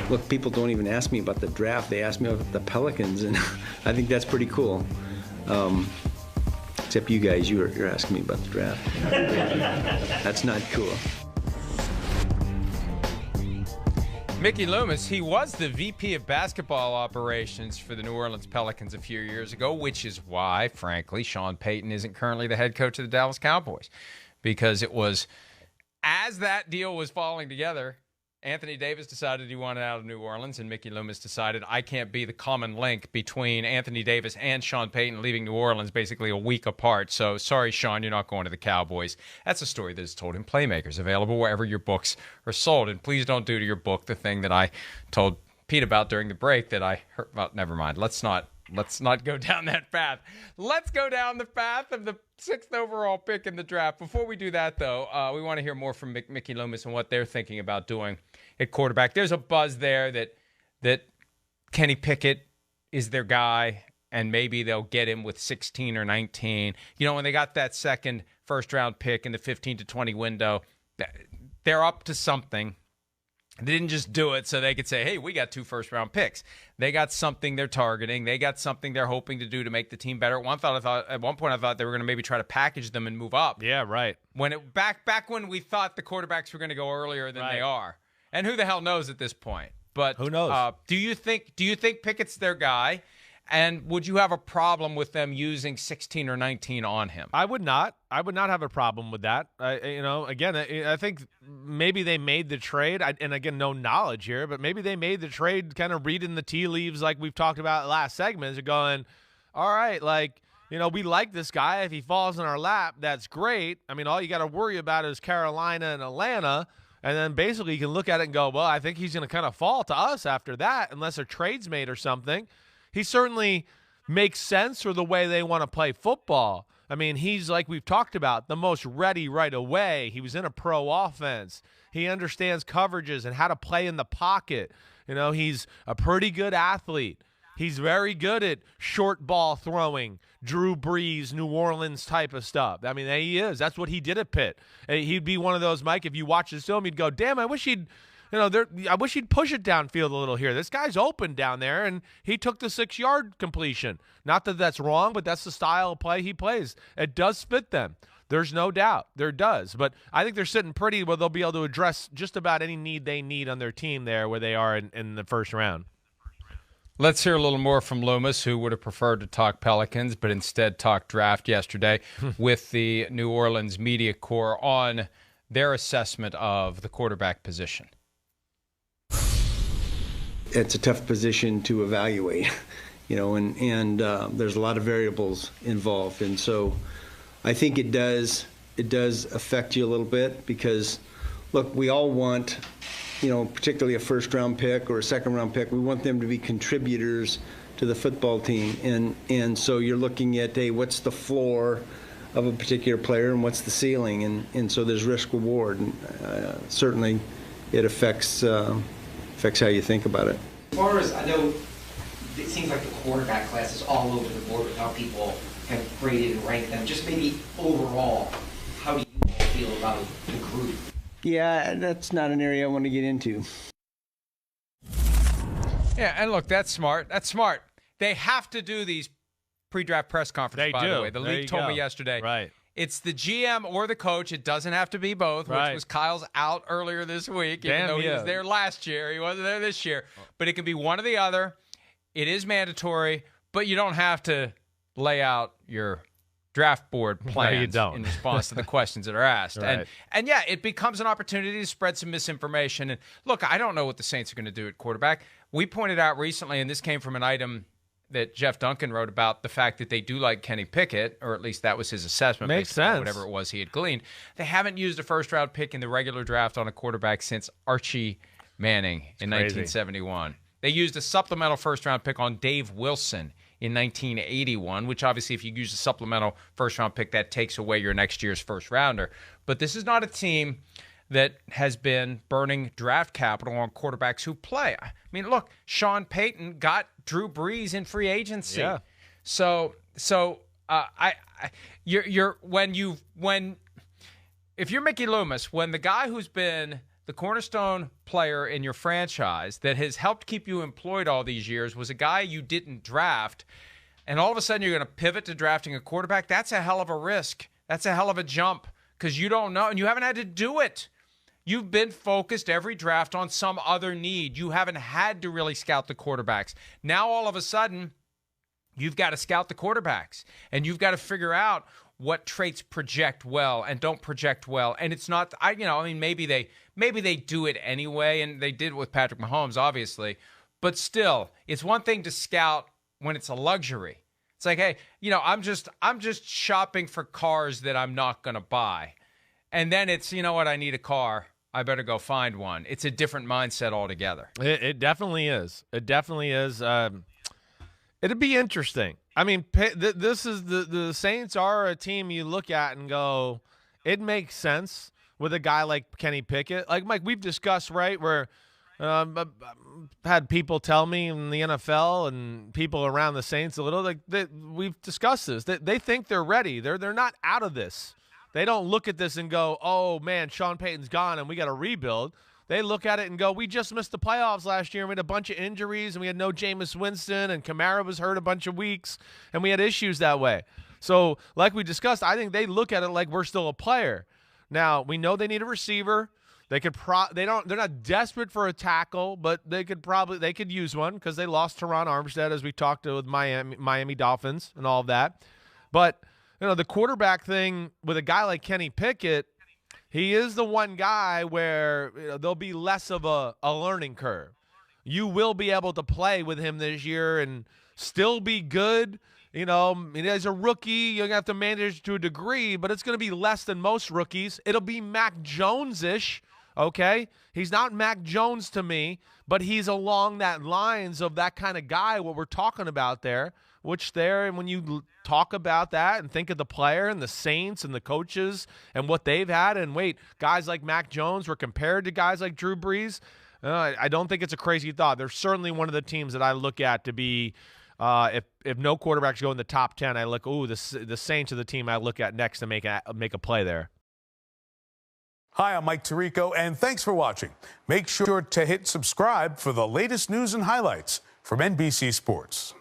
look, people don't even ask me about the draft. They ask me about the Pelicans, and I think that's pretty cool. Except you guys, you're asking me about the draft. That's not cool. Mickey Loomis, he was the VP of basketball operations for the New Orleans Pelicans a few years ago, which is why, frankly, Sean Payton isn't currently the head coach of the Dallas Cowboys. Because it was, as that deal was falling together, Anthony Davis decided he wanted out of New Orleans, and Mickey Loomis decided, I can't be the common link between Anthony Davis and Sean Payton leaving New Orleans basically a week apart. So, sorry, Sean, you're not going to the Cowboys. That's a story that is told in Playmakers, available wherever your books are sold. And please don't do to your book the thing that I told Pete about during the break that I heard. Well, never mind. Let's not go down that path. Let's go down the path of the 6th overall pick in the draft. Before we do that, though, we want to hear more from Mickey Loomis and what they're thinking about doing at quarterback. There's a buzz there that Kenny Pickett is their guy, and maybe they'll get him with 16 or 19. You know, when they got that second first-round pick in the 15 to 20 window, they're up to something. They didn't just do it so they could say, hey, we got 2 first-round picks. They got something they're targeting. They got something they're hoping to do to make the team better. At one point, I thought they were going to maybe try to package them and move up. Yeah, right. Back when we thought the quarterbacks were going to go earlier than they are. And who the hell knows at this point? But who knows? Do you think Pickett's their guy? And would you have a problem with them using 16 or 19 on him? I would not. I would not have a problem with that. Again, I think maybe they made the trade, and again, no knowledge here, but maybe they made the trade kind of reading the tea leaves like we've talked about last segments, going, all right, we like this guy. If he falls in our lap, that's great. I mean, all you got to worry about is Carolina and Atlanta, and then basically you can look at it and go, well, I think he's going to kind of fall to us after that unless a trade's made or something. He certainly makes sense for the way they want to play football. I mean, he's, like we've talked about, the most ready right away. He was in a pro offense. He understands coverages and how to play in the pocket. He's a pretty good athlete. He's very good at short ball throwing, Drew Brees, New Orleans type of stuff. I mean, he is. That's what he did at Pitt. He'd be one of those, Mike, if you watch his film, you'd go, damn, I wish he'd push it downfield a little here. This guy's open down there, and he took the 6-yard completion. Not that that's wrong, but that's the style of play he plays. It does fit them. There's no doubt. There does. But I think they're sitting pretty where they'll be able to address just about any need they need on their team there where they are in the first round. Let's hear a little more from Loomis, who would have preferred to talk Pelicans, but instead talked draft yesterday with the New Orleans media corps on their assessment of the quarterback position. It's a tough position to evaluate, and there's a lot of variables involved. And so I think it does affect you a little bit because, look, we all want, particularly a first-round pick or a second-round pick, we want them to be contributors to the football team. And so you're looking at, hey, what's the floor of a particular player and what's the ceiling? And so there's risk-reward. And certainly it affects how you think about it. As far as I know, it seems like the quarterback class is all over the board with how people have graded and ranked them. Just maybe overall, how do you all feel about the group? Yeah, that's not an area I want to get into. Yeah, and look, that's smart. They have to do these pre-draft press conferences, by the way. The league told me yesterday. Right. It's the GM or the coach. It doesn't have to be both, which was Kyle's out earlier this week, even though he was there last year. He wasn't there this year. But it can be one or the other. It is mandatory, but you don't have to lay out your draft board plans in response to the questions that are asked. Right. And yeah, it becomes an opportunity to spread some misinformation. And look, I don't know what the Saints are going to do at quarterback. We pointed out recently, and this came from an item that Jeff Duncan wrote about the fact that they do like Kenny Pickett, or at least that was his assessment. Makes based on sense. whatever it was he had gleaned. They haven't used a first-round pick in the regular draft on a quarterback since Archie Manning in 1971. They used a supplemental first-round pick on Dave Wilson in 1981, which obviously if you use a supplemental first-round pick, that takes away your next year's first-rounder. But this is not a team that has been burning draft capital on quarterbacks who play. I mean, look, Sean Payton got Drew Brees in free agency. Yeah. So if you're Mickey Loomis, when the guy who's been the cornerstone player in your franchise that has helped keep you employed all these years was a guy you didn't draft, and all of a sudden you're going to pivot to drafting a quarterback, that's a hell of a risk. That's a hell of a jump because you don't know, and you haven't had to do it. You've been focused every draft on some other need. You haven't had to really scout the quarterbacks. Now all of a sudden, you've got to scout the quarterbacks, and you've got to figure out what traits project well and don't project well. And it's not, maybe they do it anyway, and they did it with Patrick Mahomes, obviously. But still, it's one thing to scout when it's a luxury. It's like, hey, I'm just shopping for cars that I'm not going to buy. And then it's, you know what, I need a car. I better go find one. It's a different mindset altogether. It definitely is. It definitely is. It'd be interesting. I mean, this is the Saints are a team you look at and go, it makes sense with a guy like Kenny Pickett. Like, Mike, we've discussed, right, where I've had people tell me in the NFL and people around the Saints a little, like we've discussed this. They think they're ready. They're not out of this. They don't look at this and go, oh, man, Sean Payton's gone and we got to rebuild. They look at it and go, we just missed the playoffs last year, and we had a bunch of injuries, and we had no Jameis Winston, and Kamara was hurt a bunch of weeks, and we had issues that way. So, like we discussed, I think they look at it like we're still a player. Now, we know they need a receiver. They're not desperate for a tackle, but they could use one because they lost Teron Armstead, as we talked to with Miami Dolphins and all of that. But the quarterback thing with a guy like Kenny Pickett, he is the one guy where there'll be less of a learning curve. You will be able to play with him this year and still be good. As a rookie, you're going to have to manage to a degree, but it's going to be less than most rookies. It'll be Mac Jones-ish, okay? He's not Mac Jones to me, but he's along that lines of that kind of guy, what we're talking about there. And when you talk about that and think of the player and the Saints and the coaches and what they've had, and guys like Mac Jones were compared to guys like Drew Brees, I don't think it's a crazy thought. They're certainly one of the teams that I look at to be, if no quarterbacks go in the top 10, I look, the Saints are the team I look at next to make a play there. Hi, I'm Mike Tirico, and thanks for watching. Make sure to hit subscribe for the latest news and highlights from NBC Sports.